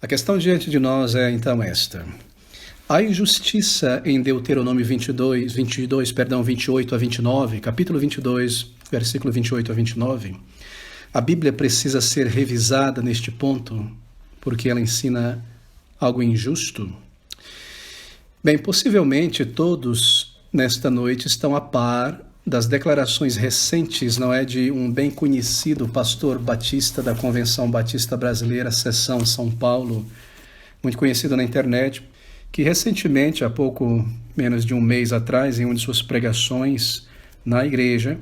A questão diante de nós é então esta. A injustiça em Deuteronômio 28 a 29, capítulo 22, versículo 28 a 29, a Bíblia precisa ser revisada neste ponto, porque ela ensina algo injusto. Bem, possivelmente todos nesta noite estão a par das declarações recentes, não é, de um bem conhecido pastor batista da Convenção Batista Brasileira, seção São Paulo, muito conhecido na internet, que recentemente, há pouco menos de um mês atrás, em uma de suas pregações na igreja,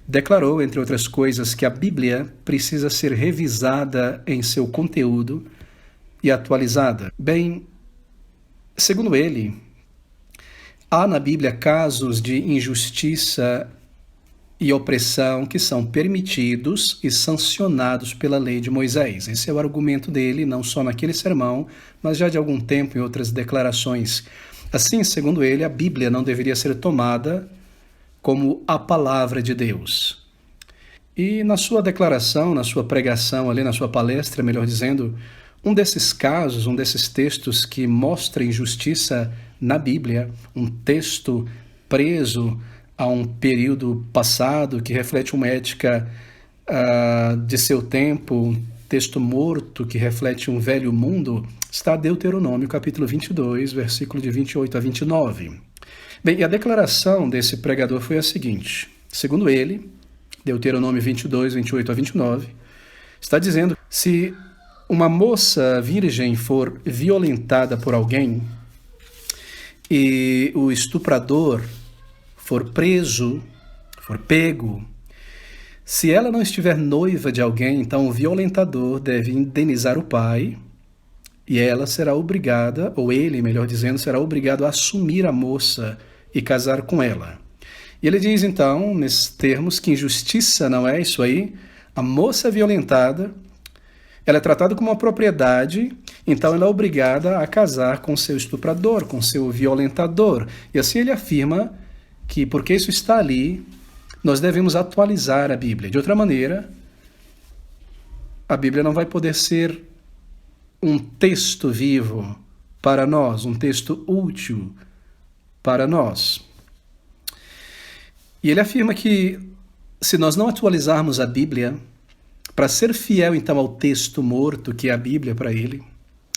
declarou, entre outras coisas, que a Bíblia precisa ser revisada em seu conteúdo e atualizada. Bem, segundo ele, há na Bíblia casos de injustiça e opressão que são permitidos e sancionados pela lei de Moisés. Esse é o argumento dele, não só naquele sermão, mas já de algum tempo em outras declarações. Assim, segundo ele, a Bíblia não deveria ser tomada como a palavra de Deus. E na sua declaração, na sua pregação, ali na sua palestra, melhor dizendo, um desses casos, um desses textos que mostra injustiça na Bíblia, um texto preso a um período passado que reflete uma ética de seu tempo, um texto morto que reflete um velho mundo, está Deuteronômio capítulo 22, versículo de 28 a 29. Bem, e a declaração desse pregador foi a seguinte, segundo ele, Deuteronômio 22, 28 a 29, está dizendo, se uma moça virgem for violentada por alguém e o estuprador for preso, for pego, se ela não estiver noiva de alguém, então o violentador deve indenizar o pai e ela será obrigada, ou ele, melhor dizendo, será obrigado a assumir a moça e casar com ela. E ele diz então, nesses termos, que injustiça não é isso aí, a moça violentada, ela é tratada como uma propriedade, então ela é obrigada a casar com seu estuprador, com seu violentador. E assim ele afirma que, porque isso está ali, nós devemos atualizar a Bíblia. De outra maneira, a Bíblia não vai poder ser um texto vivo para nós, um texto útil para nós. E ele afirma que, se nós não atualizarmos a Bíblia, para ser fiel então ao texto morto que é a Bíblia para ele,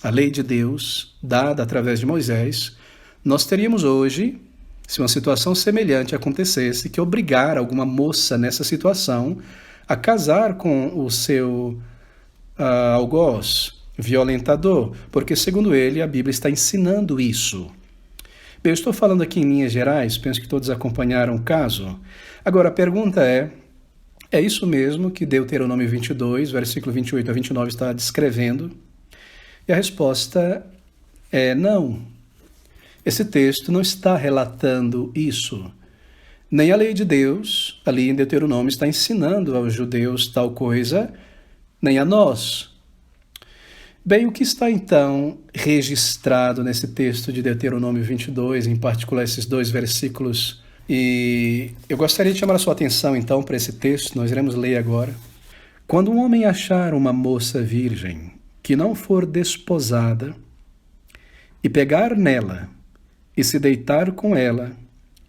a lei de Deus, dada através de Moisés, nós teríamos hoje, se uma situação semelhante acontecesse, que obrigar alguma moça nessa situação a casar com o seu algoz, violentador, porque segundo ele a Bíblia está ensinando isso. Bem, eu estou falando aqui em linhas gerais, penso que todos acompanharam o caso. Agora a pergunta é isso mesmo que Deuteronômio 22, versículo 28 a 29 está descrevendo? E a resposta é não. Esse texto não está relatando isso. Nem a lei de Deus, ali em Deuteronômio, está ensinando aos judeus tal coisa, nem a nós. Bem, o que está então registrado nesse texto de Deuteronômio 22, em particular esses dois versículos? E eu gostaria de chamar a sua atenção então para esse texto, nós iremos ler agora. Quando um homem achar uma moça virgem que não for desposada e pegar nela e se deitar com ela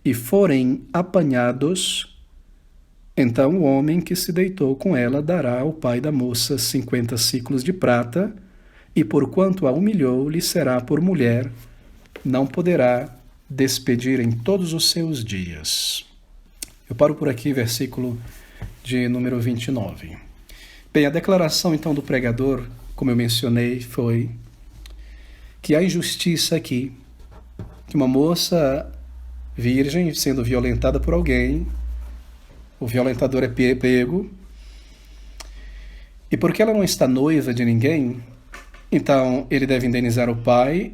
e forem apanhados, então o homem que se deitou com ela dará ao pai da moça 50 siclos de prata e porquanto a humilhou, lhe será por mulher, não poderá despedir em todos os seus dias. Eu paro por aqui, versículo de número 29. Bem, a declaração então do pregador, como eu mencionei, foi que há injustiça aqui, que uma moça virgem sendo violentada por alguém, o violentador é pego, e porque ela não está noiva de ninguém, então ele deve indenizar o pai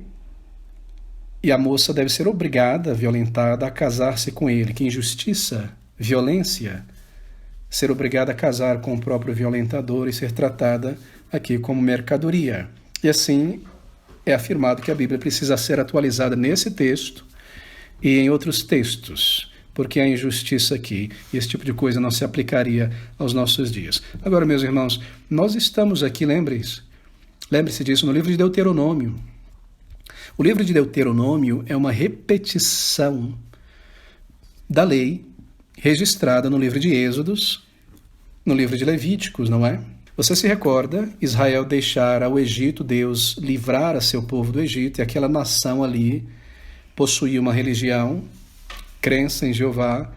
e a moça deve ser obrigada, violentada, a casar-se com ele. Que injustiça, violência, ser obrigada a casar com o próprio violentador e ser tratada aqui como mercadoria. E assim é afirmado que a Bíblia precisa ser atualizada nesse texto e em outros textos, porque há injustiça aqui e esse tipo de coisa não se aplicaria aos nossos dias. Agora, meus irmãos, nós estamos aqui, lembrem-se, Lembre-se disso no livro de Deuteronômio. O livro de Deuteronômio é uma repetição da lei registrada no livro de Êxodos, no livro de Levíticos, não é? Você se recorda, Israel deixara o Egito, Deus livrara seu povo do Egito, e aquela nação ali possuía uma religião, crença em Jeová,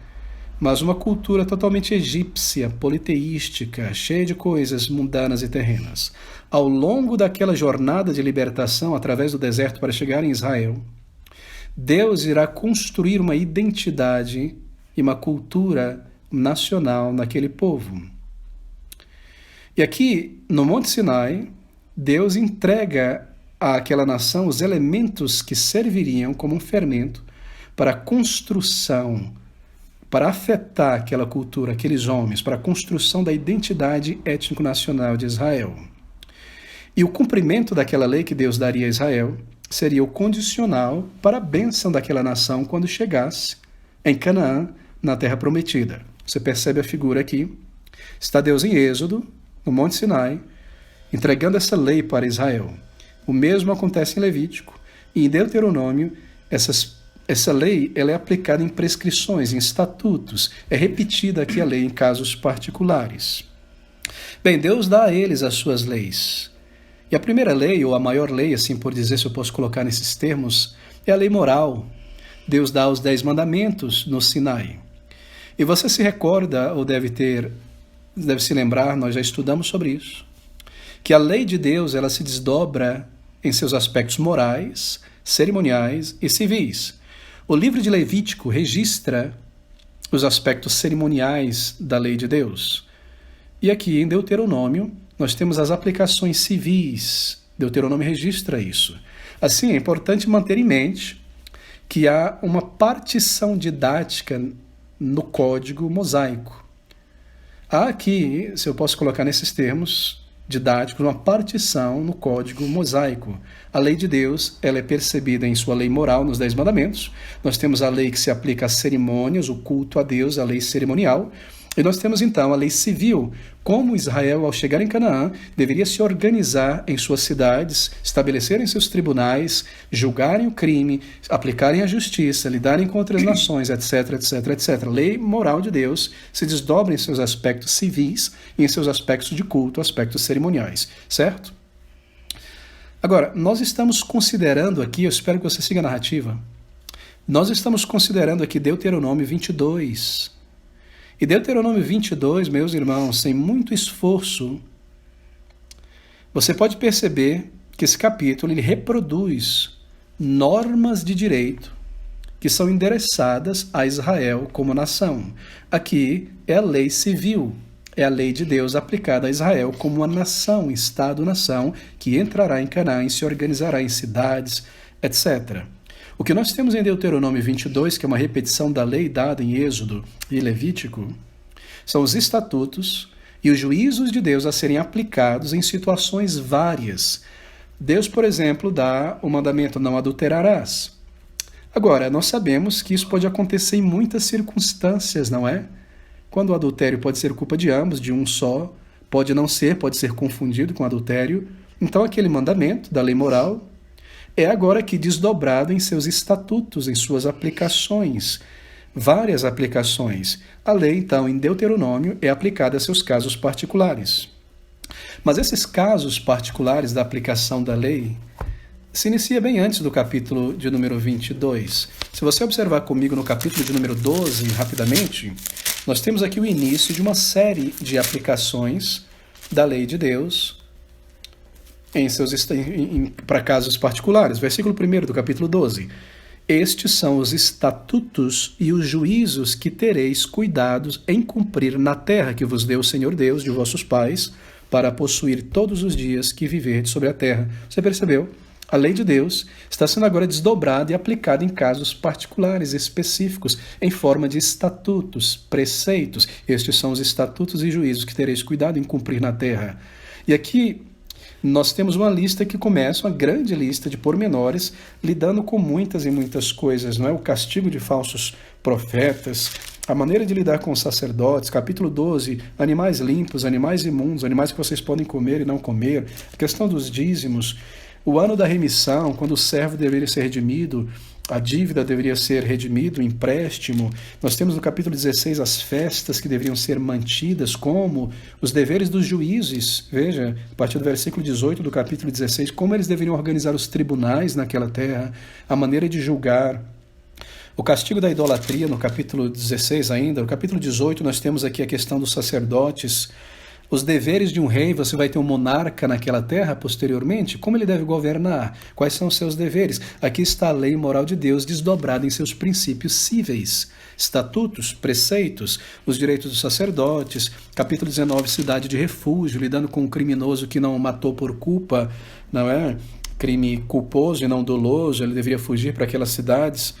mas uma cultura totalmente egípcia, politeística, cheia de coisas mundanas e terrenas. Ao longo daquela jornada de libertação através do deserto para chegar em Israel, Deus irá construir uma identidade e uma cultura nacional naquele povo. E aqui, no Monte Sinai, Deus entrega àquela nação os elementos que serviriam como um fermento para a construção, para afetar aquela cultura, aqueles homens, para a construção da identidade étnico-nacional de Israel. E o cumprimento daquela lei que Deus daria a Israel seria o condicional para a bênção daquela nação quando chegasse em Canaã, na Terra Prometida. Você percebe a figura aqui? Está Deus em Êxodo, no Monte Sinai, entregando essa lei para Israel. O mesmo acontece em Levítico. E em Deuteronômio, essa lei ela é aplicada em prescrições, em estatutos. É repetida aqui a lei em casos particulares. Bem, Deus dá a eles as suas leis. E a primeira lei, ou a maior lei, assim por dizer, se eu posso colocar nesses termos, é a lei moral. Deus dá os 10 mandamentos no Sinai. E você se recorda, ou deve se lembrar, nós já estudamos sobre isso, que a lei de Deus ela se desdobra em seus aspectos morais, cerimoniais e civis. O livro de Levítico registra os aspectos cerimoniais da lei de Deus. E aqui em Deuteronômio nós temos as aplicações civis. Deuteronômio registra isso. Assim, é importante manter em mente que há uma partição didática no código mosaico. Há aqui, se eu posso colocar nesses termos didáticos, uma partição no código mosaico. A lei de Deus ela é percebida em sua lei moral, nos 10 mandamentos. Nós temos a lei que se aplica às cerimônias, o culto a Deus, a lei cerimonial. E nós temos então a lei civil, como Israel, ao chegar em Canaã, deveria se organizar em suas cidades, estabelecerem seus tribunais, julgarem o crime, aplicarem a justiça, lidarem com outras nações, etc, etc, etc. A lei moral de Deus se desdobra em seus aspectos civis e em seus aspectos de culto, aspectos cerimoniais, certo? Agora, nós estamos considerando aqui, eu espero que você siga a narrativa, nós estamos considerando aqui Deuteronômio 22. E Deuteronômio 22, meus irmãos, sem muito esforço, você pode perceber que esse capítulo ele reproduz normas de direito que são endereçadas a Israel como nação. Aqui é a lei civil, é a lei de Deus aplicada a Israel como uma nação, Estado-nação, que entrará em Canaã e se organizará em cidades, etc. O que nós temos em Deuteronômio 22, que é uma repetição da lei dada em Êxodo e Levítico, são os estatutos e os juízos de Deus a serem aplicados em situações várias. Deus, por exemplo, dá o mandamento não adulterarás. Agora, nós sabemos que isso pode acontecer em muitas circunstâncias, não é? Quando o adultério pode ser culpa de ambos, de um só, pode não ser, pode ser confundido com adultério. Então, aquele mandamento da lei moral é agora aqui desdobrado em seus estatutos, em suas aplicações, várias aplicações. A lei, então, em Deuteronômio, é aplicada a seus casos particulares. Mas esses casos particulares da aplicação da lei se inicia bem antes do capítulo de número 22. Se você observar comigo no capítulo de número 12, rapidamente, nós temos aqui o início de uma série de aplicações da lei de Deus para casos particulares. Versículo 1 do capítulo 12. Estes são os estatutos e os juízos que tereis cuidados em cumprir na terra que vos deu o Senhor Deus de vossos pais, para possuir todos os dias que viverdes sobre a terra. Você percebeu? A lei de Deus está sendo agora desdobrada e aplicada em casos particulares, específicos, em forma de estatutos, preceitos. Estes são os estatutos e juízos que tereis cuidado em cumprir na terra. E aqui nós temos uma lista que começa, uma grande lista de pormenores, lidando com muitas e muitas coisas, não é? O castigo de falsos profetas, a maneira de lidar com os sacerdotes, capítulo 12, animais limpos, animais imundos, animais que vocês podem comer e não comer, a questão dos dízimos, o ano da remissão, quando o servo deveria ser redimido, a dívida deveria ser redimida, o empréstimo. Nós temos no capítulo 16 as festas que deveriam ser mantidas, como os deveres dos juízes. Veja, a partir do versículo 18 do capítulo 16, como eles deveriam organizar os tribunais naquela terra, a maneira de julgar. O castigo da idolatria, no capítulo 16 ainda. No capítulo 18 nós temos aqui a questão dos sacerdotes. Os deveres de um rei, você vai ter um monarca naquela terra posteriormente, como ele deve governar? Quais são os seus deveres? Aqui está a lei moral de Deus desdobrada em seus princípios cíveis, estatutos, preceitos, os direitos dos sacerdotes, capítulo 19, cidade de refúgio, lidando com um criminoso que não matou por culpa, não é? Crime culposo e não doloso, ele deveria fugir para aquelas cidades.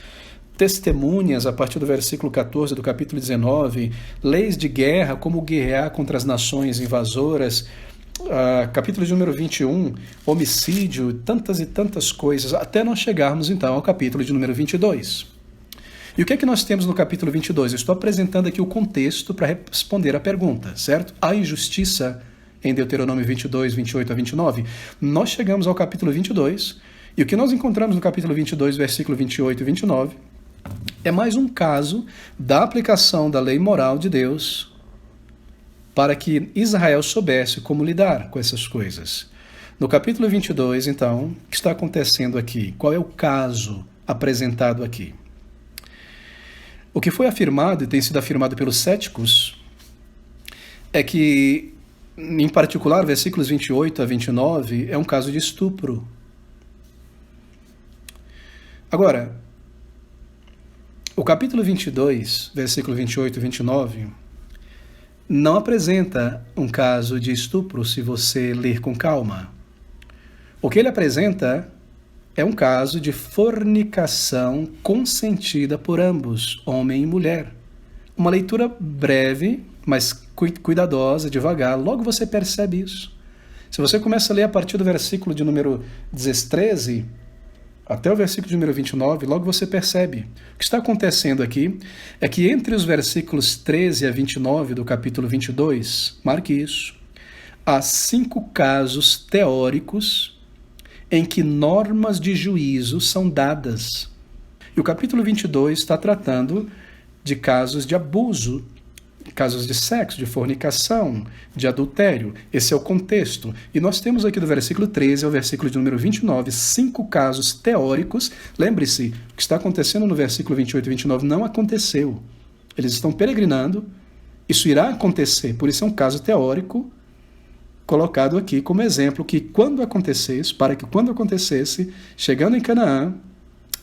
Testemunhas, a partir do versículo 14 do capítulo 19, leis de guerra, como guerrear contra as nações invasoras, capítulo de número 21, homicídio, tantas e tantas coisas, até nós chegarmos então ao capítulo de número 22. E o que é que nós temos no capítulo 22? Eu estou apresentando aqui o contexto para responder a pergunta, certo? A injustiça em Deuteronômio 22, 28 a 29. Nós chegamos ao capítulo 22, e o que nós encontramos no capítulo 22, versículo 28 e 29, é mais um caso da aplicação da lei moral de Deus para que Israel soubesse como lidar com essas coisas. No capítulo 22, então, o que está acontecendo aqui? Qual é o caso apresentado aqui? O que foi afirmado, e tem sido afirmado pelos céticos, é que, em particular, versículos 28 a 29, é um caso de estupro. Agora, o capítulo 22, versículo 28 e 29, não apresenta um caso de estupro se você ler com calma. O que ele apresenta é um caso de fornicação consentida por ambos, homem e mulher. Uma leitura breve, mas cuidadosa, devagar, logo você percebe isso. Se você começa a ler a partir do versículo de número 13, até o versículo de número 29, logo você percebe. O que está acontecendo aqui é que entre os versículos 13 a 29 do capítulo 22, marque isso, há 5 casos teóricos em que normas de juízo são dadas. E o capítulo 22 está tratando de casos de abuso, casos de sexo, de fornicação, de adultério. Esse é o contexto. E nós temos aqui do versículo 13 ao versículo de número 29, 5 casos teóricos. Lembre-se, o que está acontecendo no versículo 28 e 29 não aconteceu. Eles estão peregrinando, isso irá acontecer, por isso é um caso teórico colocado aqui como exemplo que quando acontecesse, para que quando acontecesse, chegando em Canaã,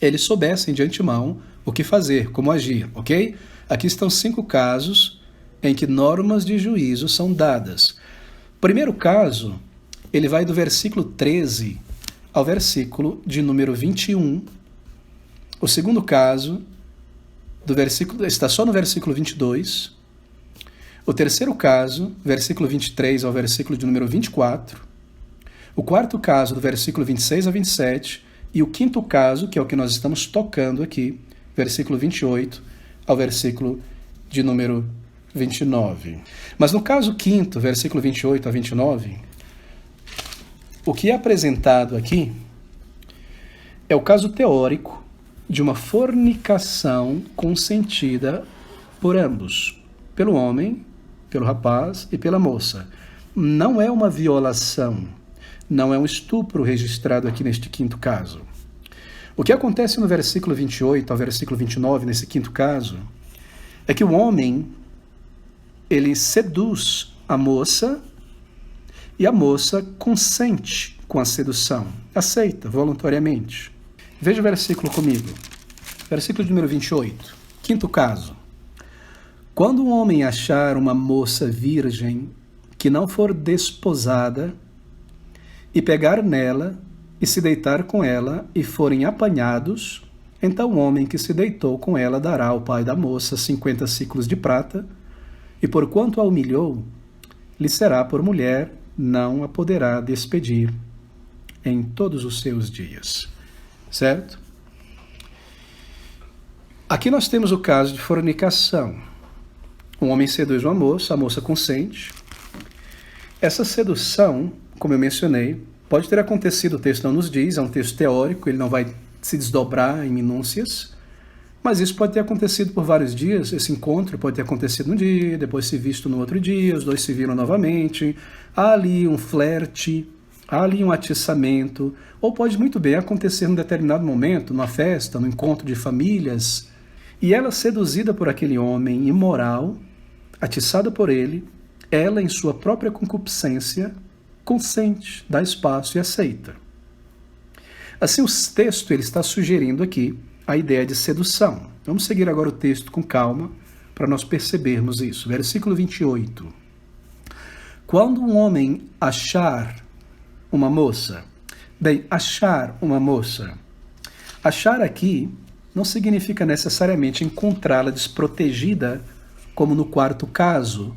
eles soubessem de antemão o que fazer, como agir, ok? Aqui estão 5 casos em que normas de juízo são dadas. O primeiro caso, ele vai do versículo 13 ao versículo de número 21. O segundo caso, está só no versículo 22. O terceiro caso, versículo 23 ao versículo de número 24. O quarto caso, do versículo 26 a 27. E o quinto caso, que é o que nós estamos tocando aqui, versículo 28 ao versículo de número 29. Mas no caso quinto, versículo 28 a 29, o que é apresentado aqui é o caso teórico de uma fornicação consentida por ambos, pelo homem, pelo rapaz e pela moça. Não é uma violação, não é um estupro registrado aqui neste quinto caso. O que acontece no versículo 28 ao versículo 29, nesse quinto caso, é que o homem, ele seduz a moça e a moça consente com a sedução, aceita voluntariamente. Veja o versículo comigo, versículo número 28, quinto caso. Quando um homem achar uma moça virgem que não for desposada e pegar nela e se deitar com ela e forem apanhados, então o homem que se deitou com ela dará ao pai da moça 50 siclos de prata, e porquanto a humilhou, lhe será por mulher, não a poderá despedir em todos os seus dias. Certo? Aqui nós temos o caso de fornicação. Um homem seduz uma moça, a moça consente. Essa sedução, como eu mencionei, pode ter acontecido, o texto não nos diz, é um texto teórico, ele não vai se desdobrar em minúcias, mas isso pode ter acontecido por vários dias. Esse encontro pode ter acontecido num dia, depois se visto no outro dia, os dois se viram novamente, há ali um flerte, há ali um atiçamento, ou pode muito bem acontecer num determinado momento, numa festa, num encontro de famílias, e ela seduzida por aquele homem imoral, atiçada por ele, ela em sua própria concupiscência consente, dá espaço e aceita. Assim, o texto ele está sugerindo aqui a ideia de sedução. Vamos seguir agora o texto com calma para nós percebermos isso. Versículo 28. Quando um homem achar uma moça, bem, achar uma moça, achar aqui não significa necessariamente encontrá-la desprotegida, como no quarto caso,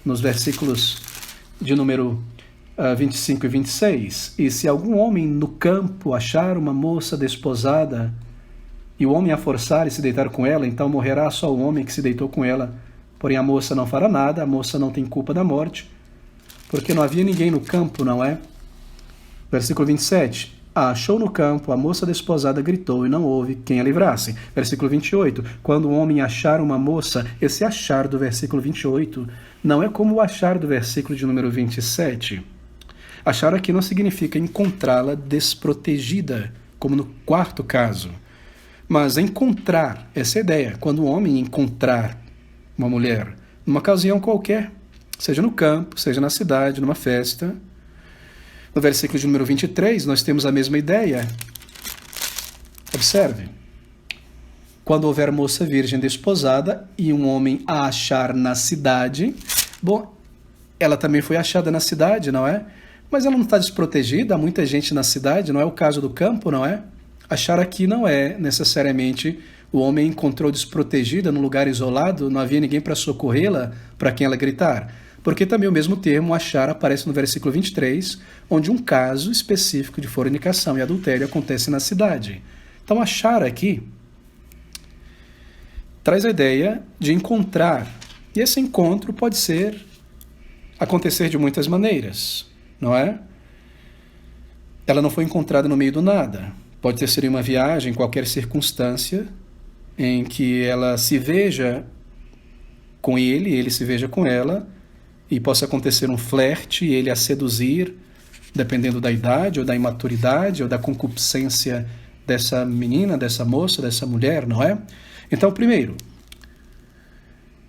nos versículos de número 25 e 26. E se algum homem no campo achar uma moça desposada, e o homem a forçar e se deitar com ela, então morrerá só o homem que se deitou com ela, porém a moça não fará nada, a moça não tem culpa da morte, porque não havia ninguém no campo, não é? Versículo 27. Achou no campo, a moça desposada gritou e não houve quem a livrasse. Versículo 28. Quando o homem achar uma moça, esse achar do versículo 28 não é como o achar do versículo de número 27. Achar aqui não significa encontrá-la desprotegida, como no quarto caso. Mas encontrar, essa é a ideia. Quando o homem encontrar uma mulher, numa ocasião qualquer, seja no campo, seja na cidade, numa festa. No versículo de número 23, nós temos a mesma ideia. Observe. Quando houver moça virgem desposada e um homem a achar na cidade, bom, ela também foi achada na cidade, não é? Mas ela não está desprotegida, há muita gente na cidade, não é o caso do campo, não é? Achar aqui não é necessariamente o homem encontrou desprotegida num lugar isolado, não havia ninguém para socorrê-la, para quem ela gritar. Porque também o mesmo termo, achar, aparece no versículo 23, onde um caso específico de fornicação e adultério acontece na cidade. Então, achar aqui traz a ideia de encontrar. E esse encontro pode acontecer de muitas maneiras, não é? Ela não foi encontrada no meio do nada. Pode ter sido uma viagem, qualquer circunstância em que ela se veja com ele se veja com ela, e possa acontecer um flerte e ele a seduzir, dependendo da idade, ou da imaturidade, ou da concupiscência dessa menina, dessa moça, dessa mulher, não é? Então, primeiro,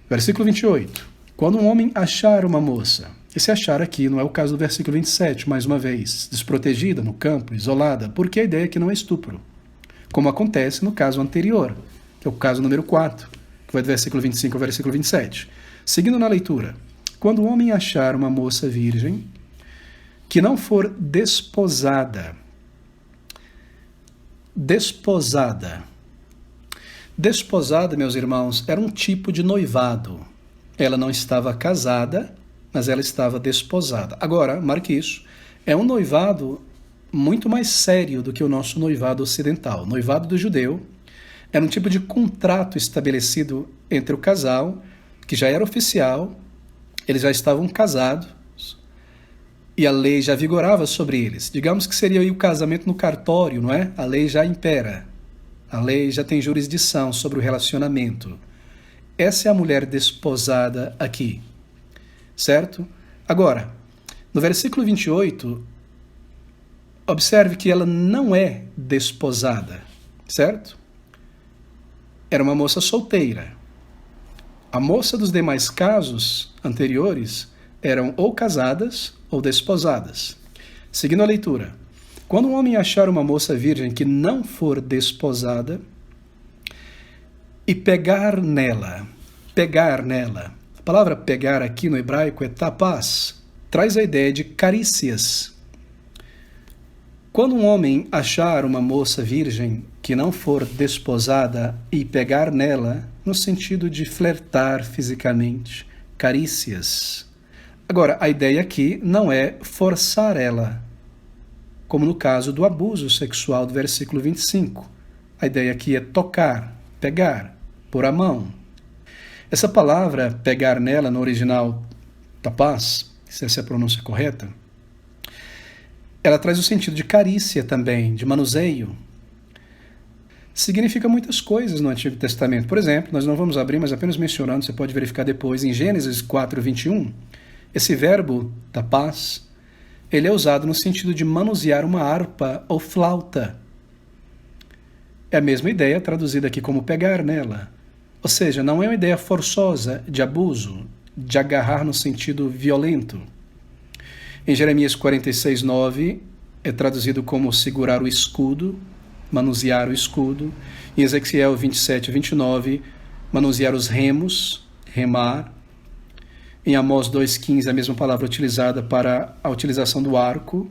versículo 28. Quando um homem achar uma moça, esse achar aqui não é o caso do versículo 27, mais uma vez, desprotegida, no campo, isolada, porque a ideia é que não é estupro, como acontece no caso anterior, que é o caso número 4, que vai do versículo 25 ao versículo 27. Seguindo na leitura, quando um homem achar uma moça virgem, que não for desposada, meus irmãos, era um tipo de noivado. Ela não estava casada, mas ela estava desposada. Agora, marque isso, é um noivado muito mais sério do que o nosso noivado ocidental. O noivado do judeu era um tipo de contrato estabelecido entre o casal, que já era oficial, eles já estavam casados e a lei já vigorava sobre eles. Digamos que seria aí o casamento no cartório, não é? A lei já impera, a lei já tem jurisdição sobre o relacionamento. Essa é a mulher desposada aqui, certo? Agora, no versículo 28, observe que ela não é desposada, certo? Era uma moça solteira. A moça dos demais casos anteriores eram ou casadas ou desposadas. Seguindo a leitura. Quando um homem achar uma moça virgem que não for desposada e pegar nela, a palavra pegar aqui no hebraico é tapas, traz a ideia de carícias. Quando um homem achar uma moça virgem que não for desposada e pegar nela, no sentido de flertar fisicamente, carícias. Agora, a ideia aqui não é forçar ela, como no caso do abuso sexual do versículo 25. A ideia aqui é tocar, pegar, pôr a mão. Essa palavra, pegar nela, no original tapaz, se essa é a pronúncia correta, ela traz o sentido de carícia também, de manuseio. Significa muitas coisas no Antigo Testamento. Por exemplo, nós não vamos abrir, mas apenas mencionando, você pode verificar depois, em Gênesis 4:21, esse verbo, tapaz, ele é usado no sentido de manusear uma harpa ou flauta. É a mesma ideia traduzida aqui como pegar nela. Ou seja, não é uma ideia forçosa de abuso, de agarrar no sentido violento. Em Jeremias 46:9 é traduzido como segurar o escudo, manusear o escudo. Em Ezequiel 27:29, manusear os remos, remar. Em Amós 2:15, a mesma palavra utilizada para a utilização do arco.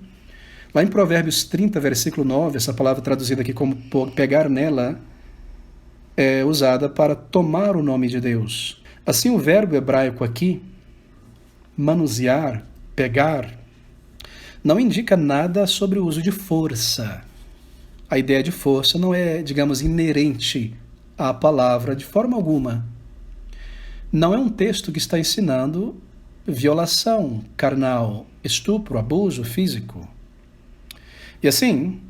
Lá em Provérbios 30, versículo 9, essa palavra traduzida aqui como pegar nela, é usada para tomar o nome de Deus. Assim, o verbo hebraico aqui, manusear, pegar, não indica nada sobre o uso de força. A ideia de força não é, digamos, inerente à palavra de forma alguma. Não é um texto que está ensinando violação carnal, estupro, abuso físico. E assim,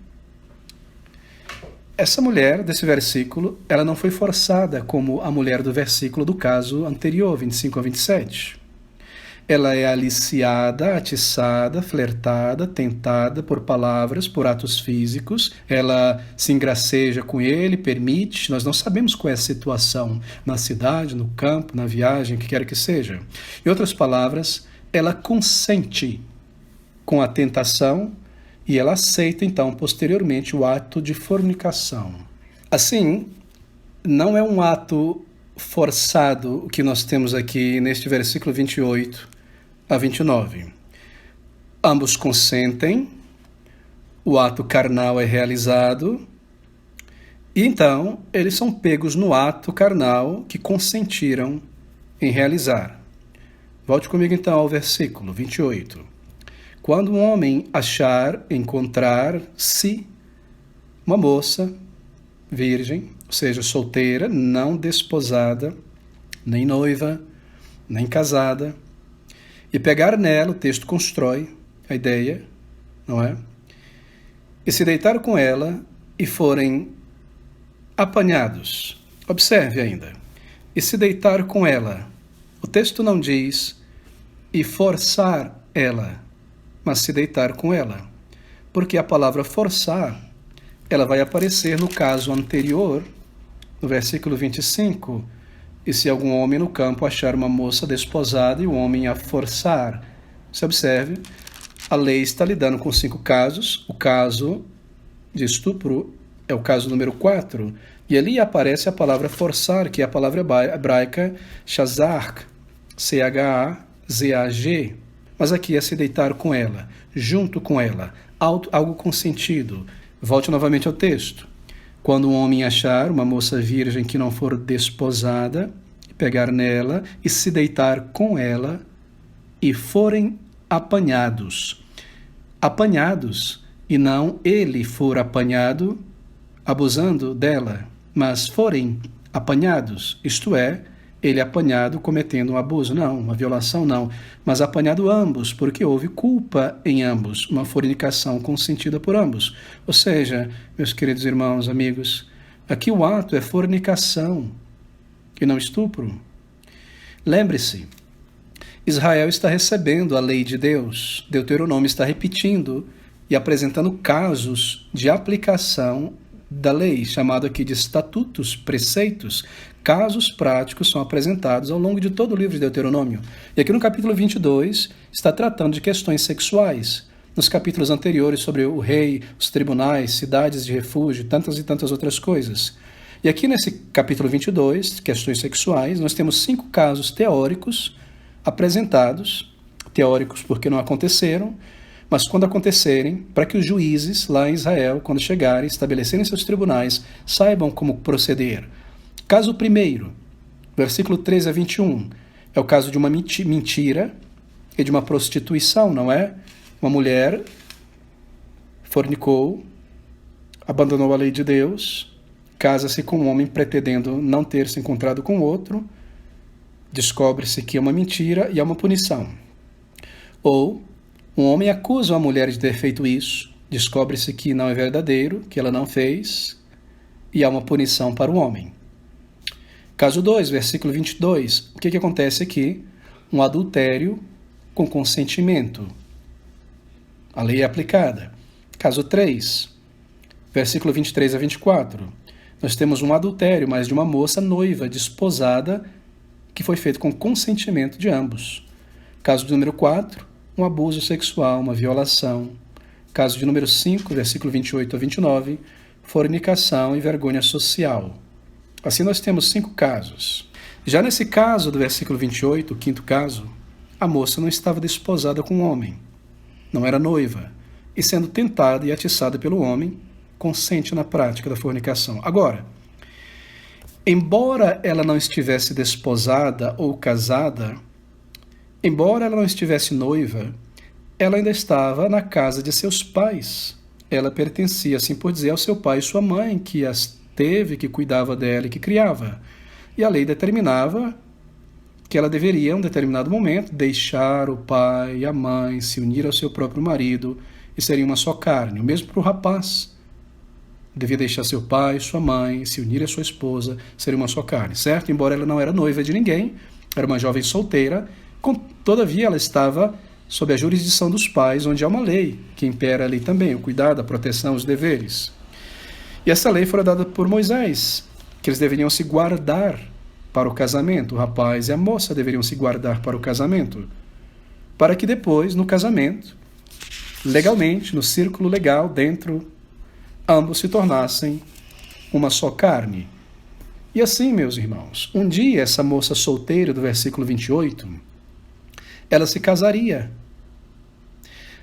essa mulher desse versículo, ela não foi forçada como a mulher do versículo do caso anterior, 25 a 27. Ela é aliciada, atiçada, flertada, tentada por palavras, por atos físicos. Ela se engraceja com ele, permite. Nós não sabemos qual é a situação na cidade, no campo, na viagem, o que quer que seja. Em outras palavras, ela consente com a tentação e ela aceita, então, posteriormente, o ato de fornicação. Assim, não é um ato forçado o que nós temos aqui neste versículo 28 a 29. Ambos consentem, o ato carnal é realizado, e então eles são pegos no ato carnal que consentiram em realizar. Volte comigo então ao versículo 28. Quando um homem encontrar-se uma moça virgem, ou seja, solteira, não desposada, nem noiva, nem casada, e pegar nela, o texto constrói a ideia, não é? E se deitar com ela e forem apanhados. Observe ainda. E se deitar com ela. O texto não diz e forçar ela, mas se deitar com ela. Porque a palavra forçar, ela vai aparecer no caso anterior, no versículo 25. E se algum homem no campo achar uma moça desposada e o homem a forçar. Você observe, a lei está lidando com 5 casos. O caso de estupro é o caso número 4. E ali aparece a palavra forçar, que é a palavra hebraica shazar, C-H-A-Z-A-G. Mas aqui é se deitar com ela, junto com ela, algo consentido. Volte novamente ao texto. Quando um homem achar uma moça virgem que não for desposada, pegar nela e se deitar com ela, e forem apanhados. Apanhados, e não ele for apanhado abusando dela, mas forem apanhados, isto é, ele apanhado cometendo um abuso, não, uma violação não, mas apanhado ambos, porque houve culpa em ambos, uma fornicação consentida por ambos. Ou seja, meus queridos irmãos, amigos, aqui o ato é fornicação e não estupro. Lembre-se, Israel está recebendo a lei de Deus, Deuteronômio está repetindo e apresentando casos de aplicação da lei, chamado aqui de estatutos, preceitos. Casos práticos são apresentados ao longo de todo o livro de Deuteronômio. E aqui no capítulo 22 está tratando de questões sexuais. Nos capítulos anteriores sobre o rei, os tribunais, cidades de refúgio, tantas e tantas outras coisas. E aqui nesse capítulo 22, questões sexuais, nós temos 5 casos teóricos apresentados, teóricos porque não aconteceram, mas quando acontecerem, para que os juízes lá em Israel, quando chegarem, estabelecerem seus tribunais, saibam como proceder. Caso primeiro, versículo 13 a 21, é o caso de uma mentira e de uma prostituição, não é? Uma mulher fornicou, abandonou a lei de Deus, casa-se com um homem pretendendo não ter se encontrado com outro, descobre-se que é uma mentira e há uma punição. Ou um homem acusa uma mulher de ter feito isso, descobre-se que não é verdadeiro, que ela não fez, e há uma punição para o homem. Caso 2, versículo 22, o que acontece aqui? Um adultério com consentimento. A lei é aplicada. Caso 3, versículo 23 a 24, nós temos um adultério, mas de uma moça noiva, desposada, que foi feito com consentimento de ambos. Caso de número 4, um abuso sexual, uma violação. Caso de número 5, versículo 28 a 29, fornicação e vergonha social. Assim nós temos 5 casos. Já nesse caso do versículo 28, o quinto caso, a moça não estava desposada com o homem, não era noiva, e sendo tentada e atiçada pelo homem, consente na prática da fornicação. Agora, embora ela não estivesse desposada ou casada, embora ela não estivesse noiva, ela ainda estava na casa de seus pais. Ela pertencia, assim por dizer, ao seu pai e sua mãe, que as teve, que cuidava dela e que criava. E a lei determinava que ela deveria, em um determinado momento, deixar o pai e a mãe, se unir ao seu próprio marido e seria uma só carne. O mesmo para o rapaz. Devia deixar seu pai, sua mãe, se unir à sua esposa, seria uma só carne, certo? Embora ela não era noiva de ninguém, era uma jovem solteira, todavia ela estava sob a jurisdição dos pais, onde há uma lei que impera ali também, o cuidado, a proteção, os deveres. E essa lei foi dada por Moisés, que eles deveriam se guardar para o casamento, o rapaz e a moça deveriam se guardar para o casamento, para que depois, no casamento, legalmente, no círculo legal, dentro, ambos se tornassem uma só carne. E assim, meus irmãos, um dia essa moça solteira do versículo 28, ela se casaria.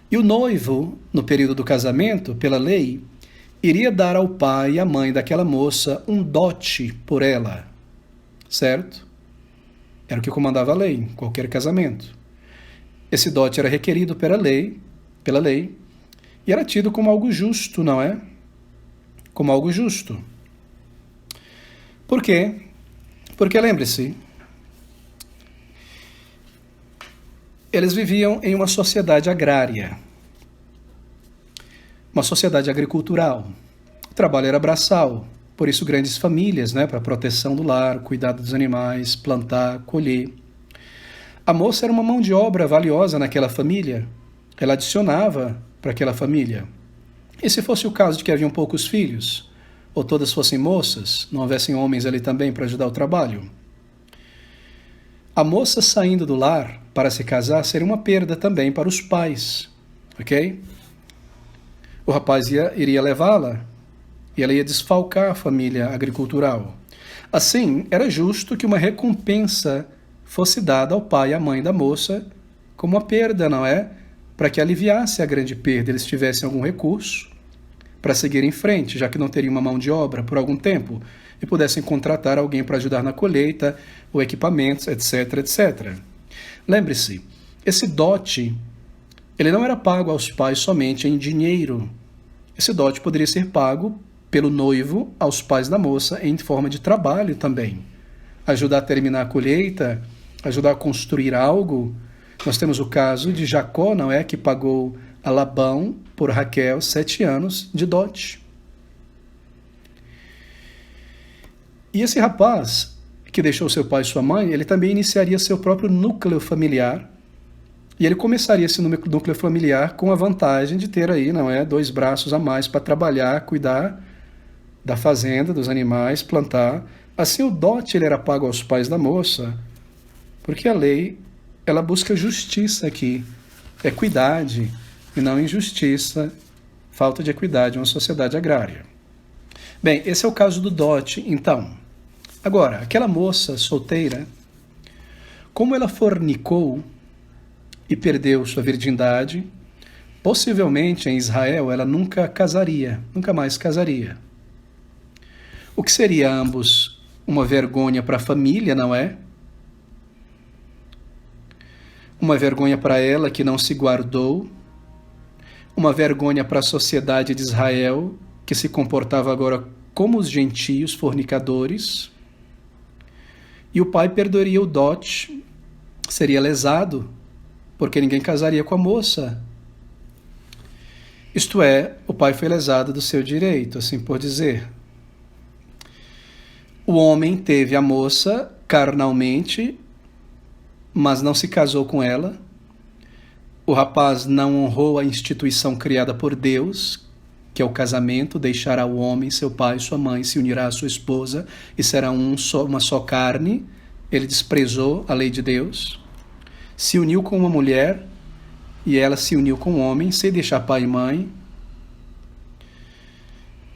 E o noivo, no período do casamento, pela lei, iria dar ao pai e à mãe daquela moça um dote por ela, certo? Era o que comandava a lei, em qualquer casamento. Esse dote era requerido pela lei, e era tido como algo justo, não é? Como algo justo. Por quê? Porque, lembre-se, eles viviam em uma sociedade agrária, uma sociedade agricultural. O trabalho era braçal, por isso grandes famílias, né, para proteção do lar, cuidado dos animais, plantar, colher. A moça era uma mão de obra valiosa naquela família, ela adicionava para aquela família. E se fosse o caso de que haviam poucos filhos, ou todas fossem moças, não houvessem homens ali também para ajudar o trabalho? A moça saindo do lar para se casar seria uma perda também para os pais, ok? O rapaz iria levá-la e ela ia desfalcar a família agricultural. Assim, era justo que uma recompensa fosse dada ao pai e à mãe da moça como uma perda, não é? Para que aliviasse a grande perda, eles tivessem algum recurso para seguir em frente, já que não teriam uma mão de obra por algum tempo, e pudessem contratar alguém para ajudar na colheita, ou equipamentos, etc, etc. Lembre-se, esse dote, ele não era pago aos pais somente em dinheiro. Esse dote poderia ser pago pelo noivo aos pais da moça em forma de trabalho também. Ajudar a terminar a colheita, ajudar a construir algo. Nós temos o caso de Jacó, não é? Que pagou a Labão por Raquel 7 anos de dote. E esse rapaz, que deixou seu pai e sua mãe, ele também iniciaria seu próprio núcleo familiar. E ele começaria esse núcleo familiar com a vantagem de ter aí, não é, 2 braços a mais para trabalhar, cuidar da fazenda, dos animais, plantar. Assim o dote ele era pago aos pais da moça, porque a lei, ela busca justiça aqui, equidade, e não injustiça, falta de equidade em uma sociedade agrária. Bem, esse é o caso do dote, então. Agora, aquela moça solteira, como ela fornicou e perdeu sua virgindade, possivelmente em Israel ela nunca casaria, nunca mais casaria. O que seria ambos uma vergonha para a família, não é? Uma vergonha para ela que não se guardou, uma vergonha para a sociedade de Israel, que se comportava agora como os gentios fornicadores, e o pai perderia o dote, seria lesado, porque ninguém casaria com a moça. Isto é, o pai foi lesado do seu direito, assim por dizer. O homem teve a moça carnalmente, mas não se casou com ela. O rapaz não honrou a instituição criada por Deus, que é o casamento, deixará o homem, seu pai e sua mãe, se unirá à sua esposa e será uma só carne. Ele desprezou a lei de Deus. Se uniu com uma mulher e ela se uniu com um homem, sem deixar pai e mãe.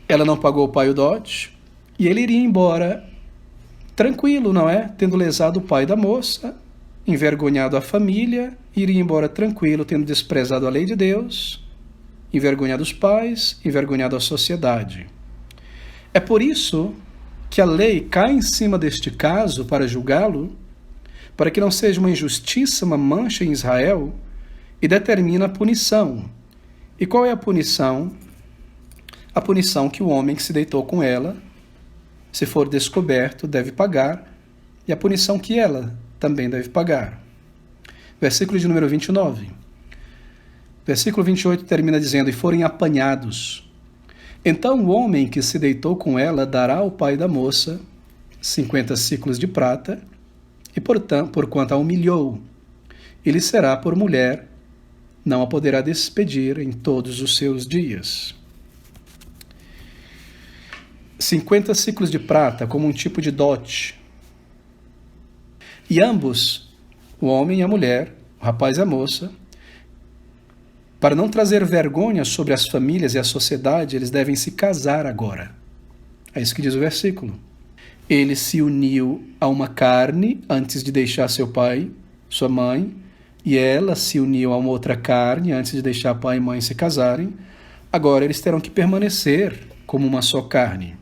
Ela não pagou o pai o dote e ele iria embora tranquilo, não é? Tendo lesado o pai da moça, envergonhado a família, iria embora tranquilo, tendo desprezado a lei de Deus, envergonhado os pais, envergonhado a sociedade. É por isso que a lei cai em cima deste caso para julgá-lo, para que não seja uma injustiça, uma mancha em Israel, e determina a punição. E qual é a punição? A punição que o homem que se deitou com ela, se for descoberto, deve pagar, e a punição que ela também deve pagar. Versículo de número 29. Versículo 28 termina dizendo: e forem apanhados. Então o homem que se deitou com ela dará ao pai da moça 50 siclos de prata, e porquanto a humilhou, e lhe será por mulher, não a poderá despedir em todos os seus dias. 50 siclos de prata como um tipo de dote. E ambos, o homem e a mulher, o rapaz e a moça, para não trazer vergonha sobre as famílias e a sociedade, eles devem se casar agora. É isso que diz o versículo. Ele se uniu a uma carne antes de deixar seu pai, sua mãe, e ela se uniu a uma outra carne antes de deixar pai e mãe se casarem. Agora eles terão que permanecer como uma só carne.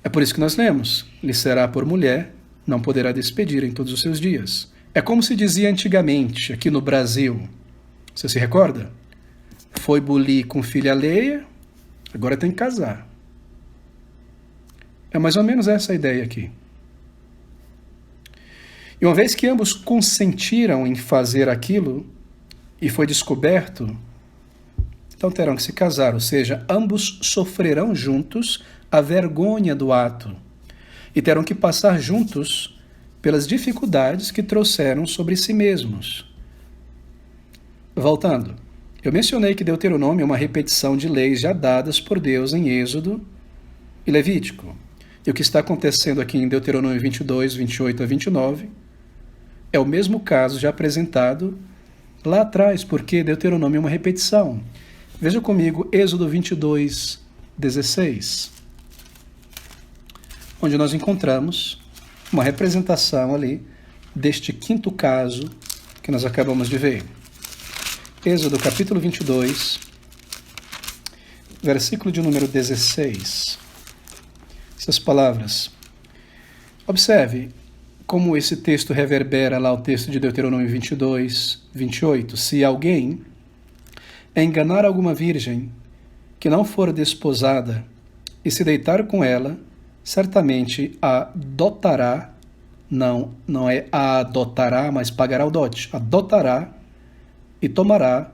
É por isso que nós lemos: lhe será por mulher, não poderá despedir em todos os seus dias. É como se dizia antigamente, aqui no Brasil. Você se recorda? Foi bulir com filha alheia, agora tem que casar. É mais ou menos essa a ideia aqui. E uma vez que ambos consentiram em fazer aquilo, e foi descoberto, então terão que se casar, ou seja, ambos sofrerão juntos a vergonha do ato, e terão que passar juntos pelas dificuldades que trouxeram sobre si mesmos. Voltando, eu mencionei que Deuteronômio é uma repetição de leis já dadas por Deus em Êxodo e Levítico. E o que está acontecendo aqui em Deuteronômio 22, 28 a 29 é o mesmo caso já apresentado lá atrás, porque Deuteronômio é uma repetição. Veja comigo Êxodo 22, 16, onde nós encontramos uma representação ali deste quinto caso que nós acabamos de ver. Êxodo capítulo 22, versículo de número 16. Essas palavras. Observe como esse texto reverbera lá o texto de Deuteronômio 22, 28. Se alguém enganar alguma virgem que não for desposada e se deitar com ela, certamente a dotará, não é a adotará, mas pagará o dote, adotará e tomará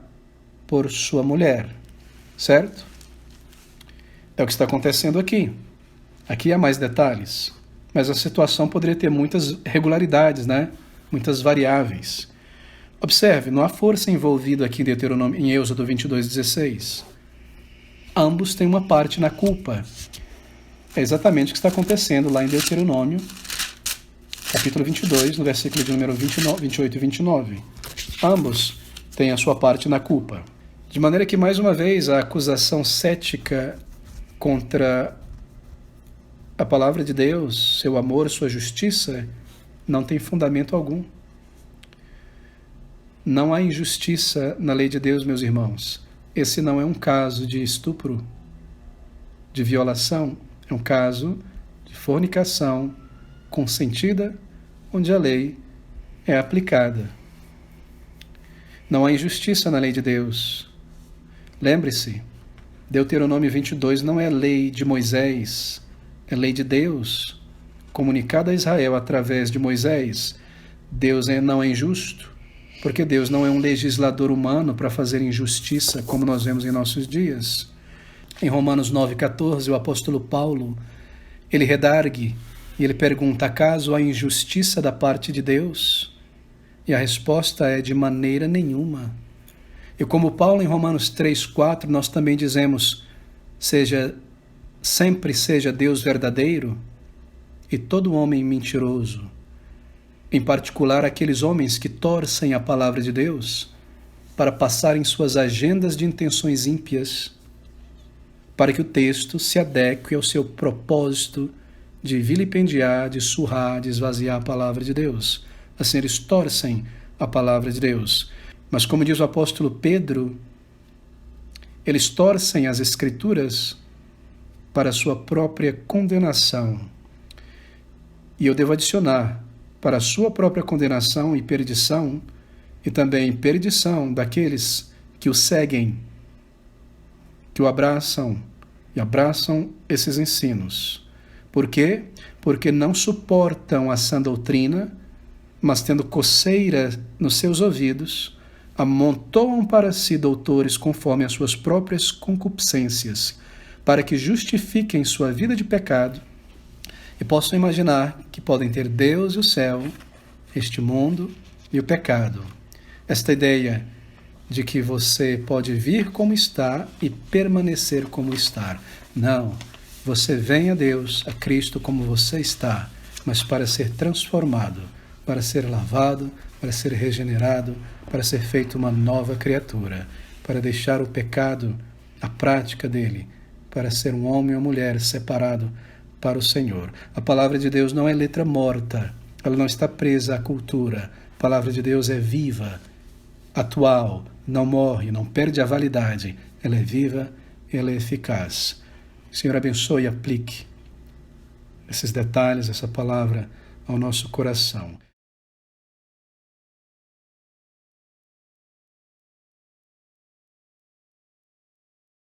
por sua mulher, certo? É o que está acontecendo aqui. Aqui há mais detalhes, mas a situação poderia ter muitas irregularidades, né? Muitas variáveis. Observe, não há força envolvida aqui em Êxodo 22, 16. Ambos têm uma parte na culpa. É exatamente o que está acontecendo lá em Deuteronômio, capítulo 22, no versículo de número 28 e 29. Ambos têm a sua parte na culpa. De maneira que, mais uma vez, a acusação cética contra a palavra de Deus, seu amor, sua justiça, não tem fundamento algum. Não há injustiça na lei de Deus, meus irmãos. Esse não é um caso de estupro, de violação, é um caso de fornicação consentida, onde a lei é aplicada. Não há injustiça na lei de Deus. Lembre-se, Deuteronômio 22 não é lei de Moisés, é lei de Deus. comunicada a Israel através de Moisés, Deus não é injusto, porque Deus não é um legislador humano para fazer injustiça, como nós vemos em nossos dias. Em Romanos 9,14, o apóstolo Paulo, ele redargue e ele pergunta: acaso há injustiça da parte de Deus? E a resposta é: de maneira nenhuma. E como Paulo em Romanos 3,4, nós também dizemos: sempre seja Deus verdadeiro e todo homem mentiroso. Em particular, aqueles homens que torcem a palavra de Deus para passarem suas agendas de intenções ímpias, para que o texto se adeque ao seu propósito de vilipendiar, de surrar, de esvaziar a palavra de Deus. Assim, eles torcem a palavra de Deus. Mas, como diz o apóstolo Pedro, eles torcem as Escrituras para a sua própria condenação. E eu devo adicionar: para a sua própria condenação e perdição, e também perdição daqueles que o seguem, que o abraçam e abraçam esses ensinos. Por quê? Porque não suportam a sã doutrina, mas tendo coceira nos seus ouvidos, amontoam para si doutores conforme as suas próprias concupiscências, para que justifiquem sua vida de pecado e possam imaginar que podem ter Deus e o céu, este mundo e o pecado. Esta ideia de que você pode vir como está e permanecer como está. Não, você vem a Deus, a Cristo como você está, mas para ser transformado, para ser lavado, para ser regenerado, para ser feito uma nova criatura, para deixar o pecado, a prática dele, para ser um homem ou mulher separado para o Senhor. A palavra de Deus não é letra morta, ela não está presa à cultura. A palavra de Deus é viva, atual, não morre, não perde a validade. Ela é viva, ela é eficaz. O Senhor abençoe e aplique esses detalhes, essa palavra ao nosso coração.